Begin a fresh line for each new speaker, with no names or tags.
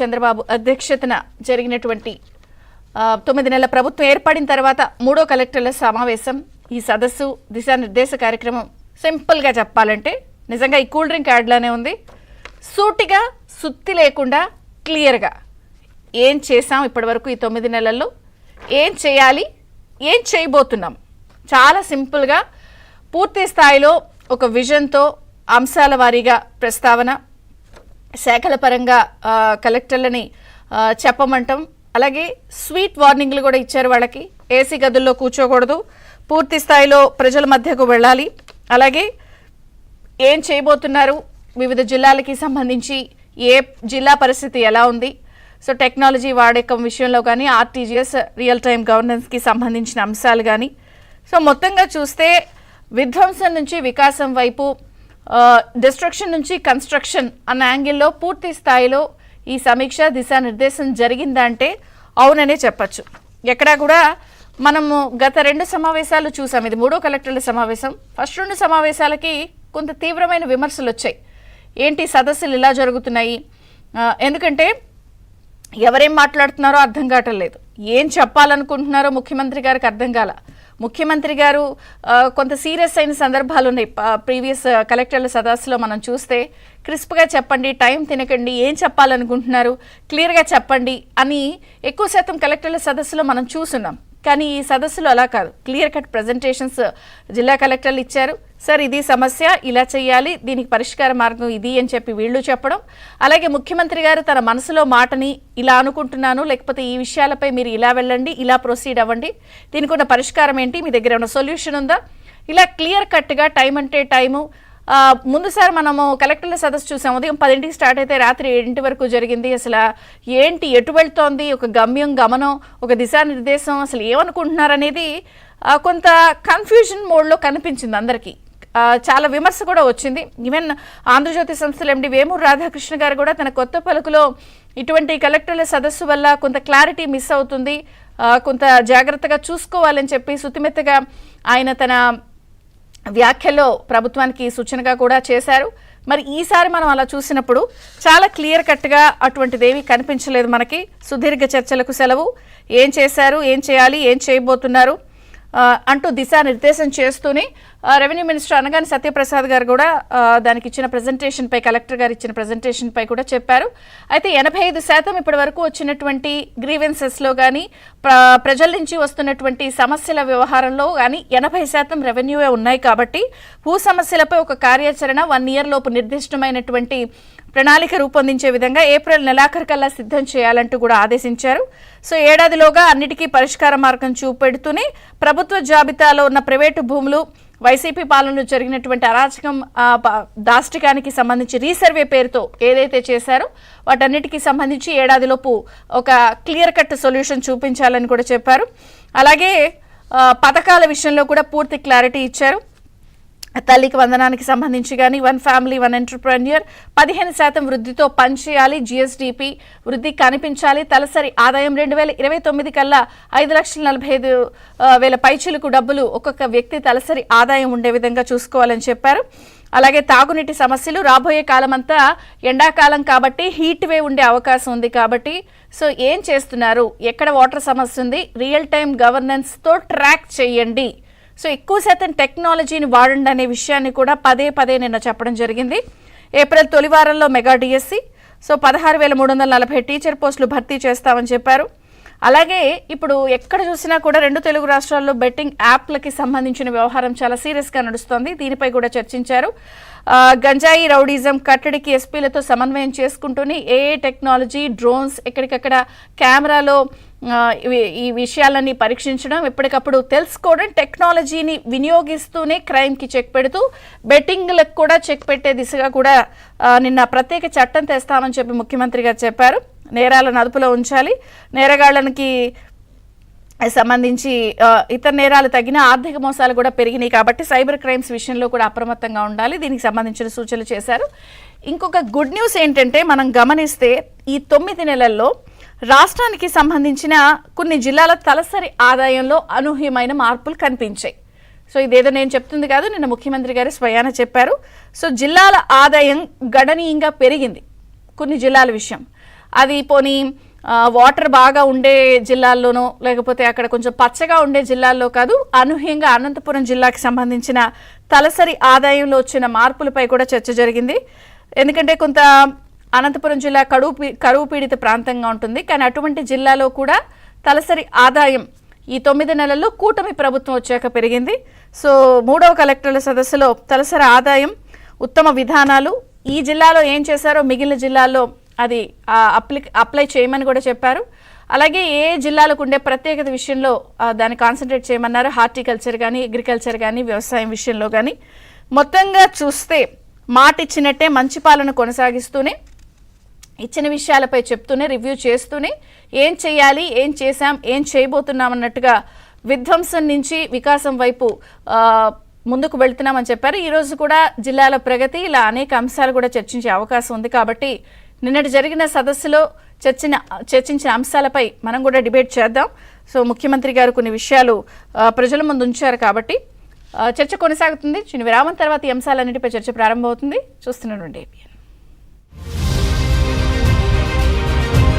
చంద్రబాబు అధ్యక్షతన జరిగినటువంటి 9 నెలల ప్రభుత్వం ఏర్పడిన తర్వాత మూడో కలెక్టర్ల సమావేశం ఈ సదస్సు దిశానిర్దేశ కార్యక్రమం సింపుల్ గా చెప్పాలంటే నిజంగా ఈ కూల్ డ్రింక్ యాడ్ లానే ఉంది. సూటిగా సుత్తి లేకుండా క్లియర్ గా ఏం చేసాం ఇప్పటివరకు ఈ 9 నెలల్లో, ఏం చేయాలి, ఏం చేయబోతున్నాం, చాలా సింపుల్ గా పూర్తి స్థాయిలో ఒక విజన్ తో అంశాల వారీగా ప్రస్తావన, శాఖల పరంగా కలెక్టర్లని చెప్పమంటాం. అలాగే స్వీట్ వార్నింగ్లు కూడా ఇచ్చారు. వాళ్ళకి ఏసీ గదుల్లో కూర్చోకూడదు, పూర్తి స్థాయిలో ప్రజల మధ్యకు వెళ్ళాలి. అలాగే ఏం చేయబోతున్నారు, వివిధ జిల్లాలకి సంబంధించి ఏ జిల్లా పరిస్థితి ఎలా ఉంది, సో టెక్నాలజీ వాడకం విషయంలో కానీ ఆర్టీజీఎస్ రియల్ టైమ్ గవర్నెన్స్కి సంబంధించిన అంశాలు కానీ, సో మొత్తంగా చూస్తే విధ్వంసం నుంచి వికాసం వైపు, డిస్ట్రక్షన్ నుంచి కన్స్ట్రక్షన్ అన్న యాంగిల్లో పూర్తి స్థాయిలో ఈ సమీక్ష దిశానిర్దేశం జరిగిందంటే అవుననే చెప్పచ్చు. ఎక్కడా కూడా మనము గత 2 సమావేశాలు చూసాం. ఇది మూడో కలెక్టర్ల సమావేశం. ఫస్ట్ 2 సమావేశాలకి కొంత తీవ్రమైన విమర్శలు వచ్చాయి. ఏంటి సదస్సులు ఇలా జరుగుతున్నాయి, ఎందుకంటే ఎవరేం మాట్లాడుతున్నారో అర్థం కావట్లేదు, ఏం చెప్పాలనుకుంటున్నారో ముఖ్యమంత్రి గారికి అర్థం కాల. ముఖ్యమంత్రి గారు కొంత సీరియస్ అయిన సందర్భాలు ఉన్నాయి. ప్రీవియస్ కలెక్టర్ల సదస్సులో మనం చూస్తే క్రిస్ప్గా చెప్పండి, టైం తినకండి, ఏం చెప్పాలనుకుంటున్నారు క్లియర్గా చెప్పండి అని ఎక్కువ శాతం కలెక్టర్ల సదస్సులో మనం చూస్తున్నాం. కానీ ఈ సదస్సులో అలా కాదు, క్లియర్ కట్ ప్రజెంటేషన్స్ జిల్లా కలెక్టర్లు ఇచ్చారు. సార్ ఇది సమస్య, ఇలా చేయాలి, దీనికి పరిష్కార మార్గం ఇది అని చెప్పి వీళ్ళు చెప్పడం. అలాగే ముఖ్యమంత్రి గారు తన మనసులో మాటని ఇలా అనుకుంటున్నాను, లేకపోతే ఈ విషయాలపై మీరు ఇలా వెళ్ళండి, ఇలా ప్రొసీడ్ అవ్వండి, దీనికి ఉన్న పరిష్కారం ఏంటి, మీ దగ్గర ఉన్న సొల్యూషన్ ఉందా, ఇలా క్లియర్ కట్గా టైం అంటే టైము. ముందుసారి మనము కలెక్టర్ల సదస్సు చూసాం, ఉదయం 10ంటికి స్టార్ట్ అయితే రాత్రి 7 వరకు జరిగింది. అసలు ఏంటి, ఎటు వెళ్తోంది, ఒక గమ్యం గమనం, ఒక దిశానిర్దేశం, అసలు ఏమనుకుంటున్నారనేది కొంత కన్ఫ్యూజన్ మోడ్లో కనిపించింది అందరికీ. చాలా విమర్శ కూడా వచ్చింది. ఈవెన్ ఆంధ్రజ్యోతి సంస్థల ఎండి వేమూరు రాధాకృష్ణ గారు కూడా తన కొత్త పలుకులో ఇటువంటి కలెక్టర్ల సదస్సు వల్ల కొంత క్లారిటీ మిస్ అవుతుంది, కొంత జాగ్రత్తగా చూసుకోవాలని చెప్పి సుతిమెత్తగా ఆయన తన వ్యాఖ్యలో ప్రభుత్వానికి సూచనగా కూడా చేశారు. మరి ఈసారి మనం అలా చూసినప్పుడు చాలా క్లియర్ కట్గా అటువంటిదేమీ కనిపించలేదు మనకి. సుదీర్ఘ చర్చలకు సెలవు, ఏం చేశారు, ఏం చేయాలి, ఏం చేయబోతున్నారు అంటూ దిశానిర్దేశం చేస్తూనే రెవెన్యూ మినిస్టర్ అనగాని సత్యప్రసాద్ గారు కూడా దానికి ఇచ్చిన ప్రజెంటేషన్పై, కలెక్టర్ గారు ఇచ్చిన ప్రజెంటేషన్పై కూడా చెప్పారు. అయితే 85% ఇప్పటి వరకు వచ్చినటువంటి గ్రీవెన్సెస్లో కానీ ప్రజల నుంచి వస్తున్నటువంటి సమస్యల వ్యవహారంలో కానీ 80% రెవెన్యూవే ఉన్నాయి. కాబట్టి భూ సమస్యలపై ఒక కార్యాచరణ 1 year లోపు నిర్దిష్టమైనటువంటి ప్రణాళిక రూపొందించే విధంగా ఏప్రిల్ నెలాఖరుకల్లా సిద్ధం చేయాలంటూ కూడా ఆదేశించారు. సో ఏడాదిలోగా అన్నిటికీ పరిష్కార మార్గం చూపెడుతూనే ప్రభుత్వ జాబితాలో ఉన్న ప్రైవేటు భూములు, వైసీపీ పాలనలో జరిగినటువంటి అరాచకం, దాష్టికానికి సంబంధించి రీసర్వే పేరుతో ఏదైతే చేశారో వాటన్నిటికీ సంబంధించి ఏడాదిలోపు ఒక క్లియర్ కట్ సొల్యూషన్ చూపించాలని కూడా చెప్పారు. అలాగే పథకాల విషయంలో కూడా పూర్తి క్లారిటీ ఇచ్చారు. తల్లికి వందనానికి సంబంధించి కానీ 1 family 1 entrepreneur 15% వృద్ధితో పనిచేయాలి, జిఎస్డిపి వృద్ధి కనిపించాలి, తలసరి ఆదాయం 2029 కల్లా 5,45,000 పైచిలకు డబ్బులు ఒక్కొక్క వ్యక్తి తలసరి ఆదాయం ఉండే విధంగా చూసుకోవాలని చెప్పారు. అలాగే తాగునీటి సమస్యలు రాబోయే కాలం అంతా ఎండాకాలం కాబట్టి హీట్ వేవ్ ఉండే అవకాశం ఉంది. కాబట్టి సో ఏం చేస్తున్నారు, ఎక్కడ వాటర్ సమస్య ఉంది, రియల్ టైమ్ గవర్నెన్స్తో ట్రాక్ చేయండి, సో ఎక్కువ శాతం టెక్నాలజీని వాడండి అనే విషయాన్ని కూడా పదే నిన్న చెప్పడం జరిగింది. ఏప్రిల్ తొలి వారంలో మెగా డిఎస్సి, సో 16,340 టీచర్ పోస్టులు భర్తీ చేస్తామని చెప్పారు. అలాగే ఇప్పుడు ఎక్కడ చూసినా కూడా 2 తెలుగు రాష్ట్రాల్లో బెట్టింగ్ యాప్లకి సంబంధించిన వ్యవహారం చాలా సీరియస్గా నడుస్తోంది. దీనిపై కూడా చర్చించారు. గంజాయి రౌడీజం కట్టడికి ఎస్పీలతో సమన్వయం చేసుకుంటూనే ఏఏ టెక్నాలజీ, డ్రోన్స్, ఎక్కడికక్కడ కెమెరాలో ఈ విషయాలన్నీ పరీక్షించడం, ఎప్పటికప్పుడు తెలుసుకోవడం, టెక్నాలజీని వినియోగిస్తూనే క్రైమ్కి చెక్ పెడుతూ బెట్టింగ్లకు కూడా చెక్ పెట్టే దిశగా కూడా నిన్న ప్రత్యేక చట్టం తెస్తామని చెప్పి ముఖ్యమంత్రి గారు చెప్పారు. నేరాలను అదుపులో ఉంచాలి, నేరగాళ్లకి సంబంధించి ఇతర నేరాలు తగ్గిన, ఆర్థిక మోసాలు కూడా పెరిగినాయి కాబట్టి సైబర్ క్రైమ్స్ విషయంలో కూడా అప్రమత్తంగా ఉండాలి, దీనికి సంబంధించిన సూచనలు చేశారు. ఇంకొక గుడ్ న్యూస్ ఏంటంటే మనం గమనిస్తే ఈ 9 నెలల్లో రాష్ట్రానికి సంబంధించిన కొన్ని జిల్లాల తలసరి ఆదాయంలో అనూహ్యమైన మార్పులు కనిపించాయి. సో ఇదేదో నేను చెప్తుంది కాదు, నిన్న ముఖ్యమంత్రి గారు స్వయాన చెప్పారు. సో జిల్లాల ఆదాయం గణనీయంగా పెరిగింది కొన్ని జిల్లాల విషయం. అది పోనీ వాటర్ బాగా ఉండే జిల్లాల్లోనో లేకపోతే అక్కడ కొంచెం పచ్చగా ఉండే జిల్లాల్లో కాదు, అనూహ్యంగా అనంతపురం జిల్లాకి సంబంధించిన తలసరి ఆదాయంలో వచ్చిన మార్పులపై కూడా చర్చ జరిగింది. ఎందుకంటే కొంత అనంతపురం జిల్లా కరువు పీడిత ప్రాంతంగా ఉంటుంది, కానీ అటువంటి జిల్లాలో కూడా తలసరి ఆదాయం ఈ 9 నెలల్లో కూటమి ప్రభుత్వం వచ్చాక పెరిగింది. సో 3వ కలెక్టర్ల సదస్సులో తలసరి ఆదాయం, ఉత్తమ విధానాలు, ఈ జిల్లాలో ఏం చేశారో మిగిలిన జిల్లాల్లో అది అప్లై చేయమని కూడా చెప్పారు. అలాగే ఏ జిల్లాలకు ఉండే ప్రత్యేకత విషయంలో దాన్ని కాన్సన్ట్రేట్ చేయమన్నారు. హార్టికల్చర్ కానీ, అగ్రికల్చర్ కానీ, వ్యవసాయం విషయంలో కానీ. మొత్తంగా చూస్తే మాట ఇచ్చినట్టే మంచి పాలన కొనసాగిస్తూనే, ఇచ్చిన విషయాలపై చెప్తూనే, రివ్యూ చేస్తూనే ఏం చేయాలి, ఏం చేశాం, ఏం చేయబోతున్నాం అన్నట్టుగా విధ్వంసం నుంచి వికాసం వైపు ముందుకు వెళ్తున్నామని చెప్పారు. ఈరోజు కూడా జిల్లాల ప్రగతి, ఇలా అనేక అంశాలు కూడా చర్చించే అవకాశం ఉంది. కాబట్టి నిన్నటి జరిగిన సదస్సులో చర్చించిన అంశాలపై మనం కూడా డిబేట్ చేద్దాం. సో ముఖ్యమంత్రి గారు కొన్ని విషయాలు ప్రజల ముందు ఉంచారు కాబట్టి చర్చ కొనసాగుతుంది. చిన్న విరామం తర్వాత ఈ అంశాలన్నిటిపై చర్చ ప్రారంభమవుతుంది. చూస్తున్నాను APN.